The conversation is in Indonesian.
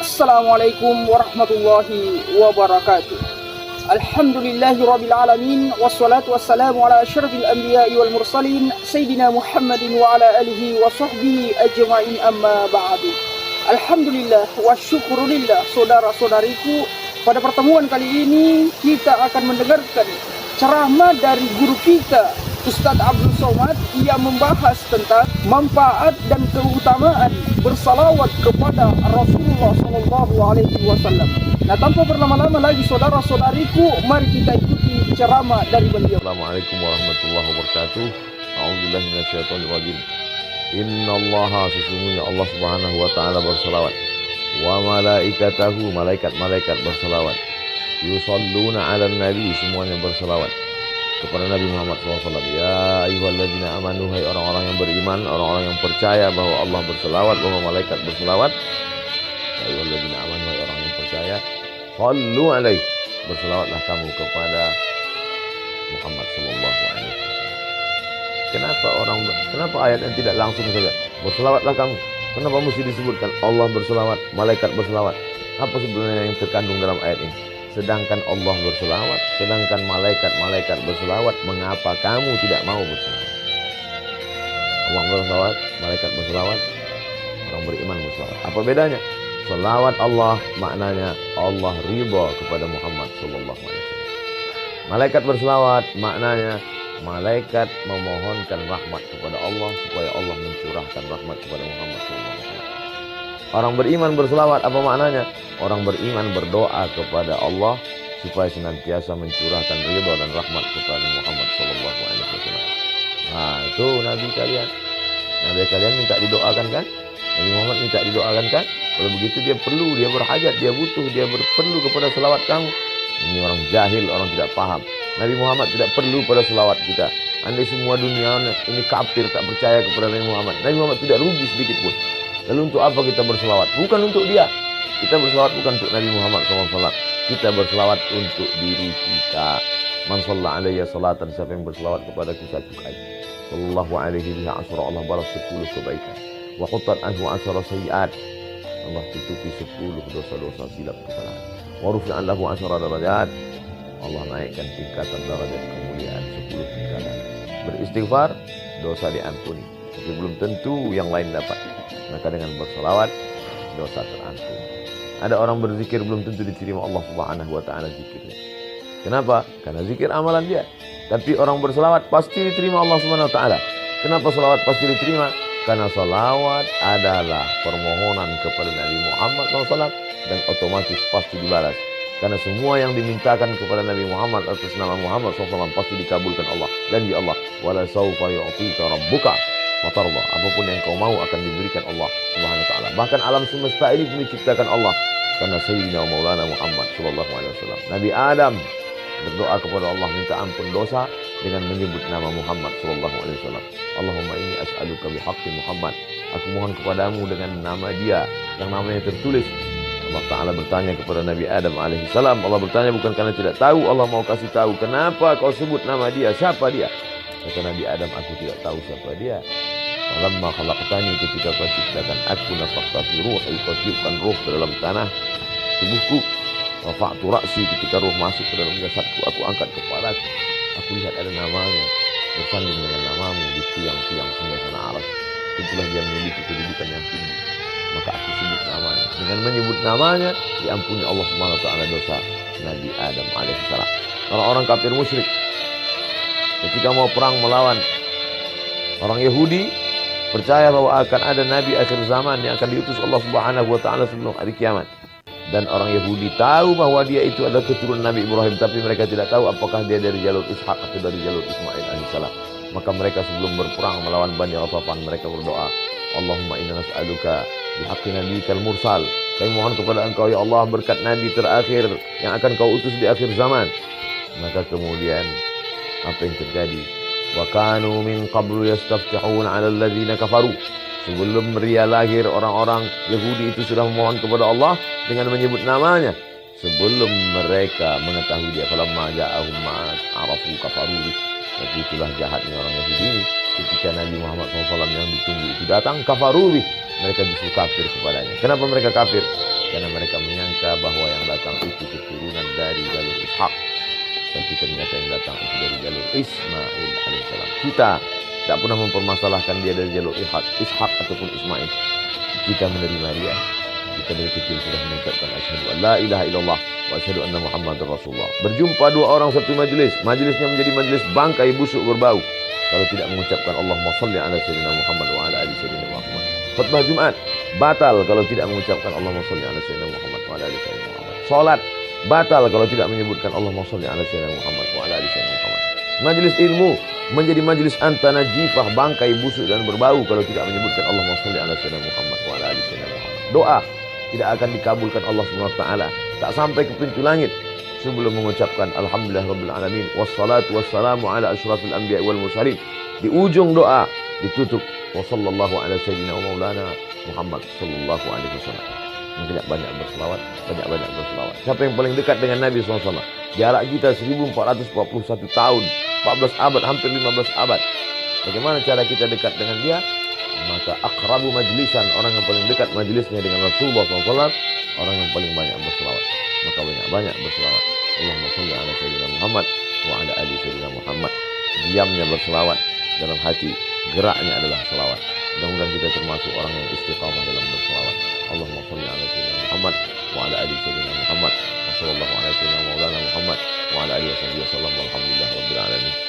Assalamualaikum warahmatullahi wabarakatuh. Alhamdulillahirabbil alamin wassalatu wassalamu ala asyrafil anbiya'i wal mursalin sayyidina Muhammadin wa ala alihi wa sahbihi ajma'in, amma ba'du. Alhamdulillah wa syukrulillah, saudara-saudariku, pada pertemuan kali ini kita akan mendengarkan ceramah dari guru kita Ustadz Abdul Somad yang membahas tentang manfaat dan keutamaan bersalawat kepada Rasulullah SAW. Nah, tanpa berlama-lama lagi saudara-saudariku, mari kita ikuti ceramah dari beliau. Assalamualaikum warahmatullahi wabarakatuh. A'udzubillahi minasyaitonirrajim. Innallaha, sesungguhnya Allah Subhanahu wa taala bersalawat. Wa malaikatahu, malaikat-malaikat bersalawat. Yusalluna 'alan nabi, semuanya bersalawat kepada Nabi Muhammad SAW. Ya ayyuhalladzina amanu, hai orang-orang yang beriman, orang-orang yang percaya bahwa Allah berselawat, bahwa malaikat berselawat. Ya ayyuhalladzina amanu, hai orang yang percaya, sallu alaihi, berselawatlah kamu kepada Muhammad sallallahu alaihi wasallam. Kenapa ayat yang tidak langsung saja berselawatlah kamu? Kenapa mesti disebutkan Allah berselawat, malaikat berselawat? Apa sebenarnya yang terkandung dalam ayat ini? Sedangkan Allah berselawat, sedangkan malaikat-malaikat berselawat, mengapa kamu tidak mau berselawat? Allah berselawat, malaikat berselawat, orang beriman berselawat. Apa bedanya? Selawat Allah maknanya Allah ridha kepada Muhammad sallallahu alaihi wasallam. Malaikat berselawat maknanya malaikat memohonkan rahmat kepada Allah supaya Allah mencurahkan rahmat kepada Muhammad sallallahu alaihi wasallam. Orang beriman berselawat, apa maknanya? Orang beriman berdoa kepada Allah supaya senantiasa mencurahkan ridha dan rahmat kepada Muhammad sallallahu alaihi wasallam. Nah, itu Nabi kalian. Nabi kalian minta didoakan kan? Nabi Muhammad minta didoakan kan? Kalau begitu dia perlu, dia berhajat, dia butuh, dia perlu kepada selawat kamu. Ini orang jahil, orang tidak paham. Nabi Muhammad tidak perlu pada selawat kita. Andai semua dunia ini kafir tak percaya kepada Nabi Muhammad, Nabi Muhammad tidak rugi sedikit pun. Lalu untuk apa kita berselawat? Bukan untuk dia. Kita berselawat bukan untuk Nabi Muhammad SAW. Kita berselawat untuk diri kita. Man shalla alayya salatan, siapa yang berselawat kepadaku satu kali, sallallahu alaihi biha asyra, Allah balas 10 kebaikan. Wa khuttat anhu asyra sayiat, Allah tutupi 10 dosa-dosa silap kesalahan. Wa rufi'an lahu asyra darajat, Allah naikkan tingkatan derajat kemuliaan 10 tingkatan. Beristighfar, dosa diampuni. Tapi belum tentu yang lain dapat. Maka dengan berselawat, dosa terampuni. Ada orang berzikir belum tentu diterima Allah Subhanahu wa taala zikirnya. Kenapa? Karena zikir amalan dia. Tapi orang berselawat pasti diterima Allah Subhanahu wa taala. Kenapa selawat pasti diterima? Karena selawat adalah permohonan kepada Nabi Muhammad SAW dan otomatis pasti dibalas. Karena semua yang dimintakan kepada Nabi Muhammad atas nama Muhammad SAW pasti dikabulkan Allah. Janji Allah, wala sawfa yu'tika rabbuka fatarda, apapun yang kau mau akan diberikan Allah Subhanahu wa taala. Bahkan alam semesta ini pun diciptakan Allah karena Sayyidina Maulana Muhammad sallallahu alaihi wasallam. Nabi Adam berdoa kepada Allah minta ampun dosa dengan menyebut nama Muhammad sallallahu alaihi wasallam. Allahumma inni as'aluka bihaqqi Muhammad. Aku mohon kepadamu dengan nama dia yang namanya tertulis. Allah Ta'ala bertanya kepada Nabi Adam alaihissalam. Allah bertanya bukan karena tidak tahu, Allah mau kasih tahu. Kenapa kau sebut nama dia? Siapa dia? Kata Nabi Adam, aku tidak tahu siapa dia. Falamma khalaqtani, ketika kau ciptakan aku, nafakhta fi ruhi, kau tiupkan ruh ke dalam tanah tubuhku. Rafa'tu ra'si, ketika ruh masuk ke dalam jasadku, aku angkat kepalaku. Aku lihat ada namanya bersanding dengan namamu di tiang-tiang singgasana aras. Itulah dia memiliki kedudukan yang tinggi. Maka aku sebut namanya. Dengan menyebut namanya diampuni Allah Subhanahu wa taala dosa Nabi Adam alaihissalam. Orang-orang kafir musyrik ketika mau perang melawan orang Yahudi, percaya bahwa akan ada nabi akhir zaman yang akan diutus Allah Subhanahu wa taala sebelum hari kiamat. Dan orang Yahudi tahu bahwa dia itu adalah keturunan Nabi Ibrahim, tapi mereka tidak tahu apakah dia dari jalur Ishak atau dari jalur Ismail alaihissalam. Maka mereka sebelum berperang melawan Bani Ghatafan, mereka berdoa, Allahumma inna nas'aluka bihaqqi nabiyyikal mursal. Kami mohon kepada Engkau ya Allah berkat nabi terakhir yang akan Kau utus di akhir zaman. Maka kemudian apa yang terjadi? Wa kanu min qablu yastaftihuna 'ala alladhina kafaru. Sebelum dia lahir, orang-orang Yahudi itu sudah memohon kepada Allah dengan menyebut namanya. Sebelum mereka mengetahui dia, falamma ja'ahum ma arafu kafaru. Tapi itulah jahatnya orang Yahudi ini. ketika Nabi Muhammad SAW yang ditunggu itu datang, kafarubi, mereka justru kafir kepadanya. Kenapa mereka kafir? Karena mereka menyangka bahwa yang datang itu keturunan dari jalur Ishak, tapi ternyata yang datang itu dari jalur Ismail alaihissalam. Kita tak pernah mempermasalahkan dia dari jalur Ishak ataupun Ismail. Kita menerima dia. Kita dari kecil sudah mengucapkan asyhadu an la ilaha illallah wa asyhadu anna Muhammadar Rasulullah. Berjumpa dua orang satu majelis, majelisnya menjadi majelis bangkai busuk berbau kalau tidak mengucapkan Allahumma shalli ala sayyidina Muhammad wa ala ali sayyidina Muhammad. Khutbah Jumat batal kalau tidak mengucapkan Allahumma shalli ala sayyidina Muhammad wa ala ali sayyidina Muhammad. Salat batal kalau tidak menyebutkan Allahumma shalli ala sayyidina Muhammad wa ala ali sayyidina Muhammad. Majelis ilmu menjadi majelis antana jifah, bangkai busuk dan berbau kalau tidak menyebutkan Allahumma shalli ala sayyidina Muhammad wa ala ali sayyidina Muhammad. Doa tidak akan dikabulkan Allah Subhanahu wa taala tak sampai ke pintu langit sebelum mengucapkan alhamdulillahirabbil alamin wassalatu wassalamu ala asyrafil anbiya'i wal mursalin. Di ujung doa ditutup wa sallallahu ala sayyidina wa maulana Muhammad sallallahu alaihi wasallam. Banyak berselawat, banyak berselawat. Siapa yang paling dekat dengan Nabi SAW? Jarak kita 1441 tahun, 14 abad, hampir 15 abad. Bagaimana cara kita dekat dengan dia? Maka akrabu majlisan, orang yang paling dekat majlisnya dengan Rasulullah SAW, orang yang paling banyak berselawat. Maka banyak berselawat. Allahumma shalli ala sayyidina Muhammad wa ala ali sayyidina Muhammad. Diamnya berselawat, dalam hati geraknya adalah selawat. Mudah-mudahan kita termasuk orang yang istiqamah dalam berselawat. Allahumma shalli ala sayyidina Muhammad wa ala ali sayyidina Muhammad wa sallallahu ala sayyidina maulana Muhammad wa ala alihi wasallam walhamdulillah rabbil alamin.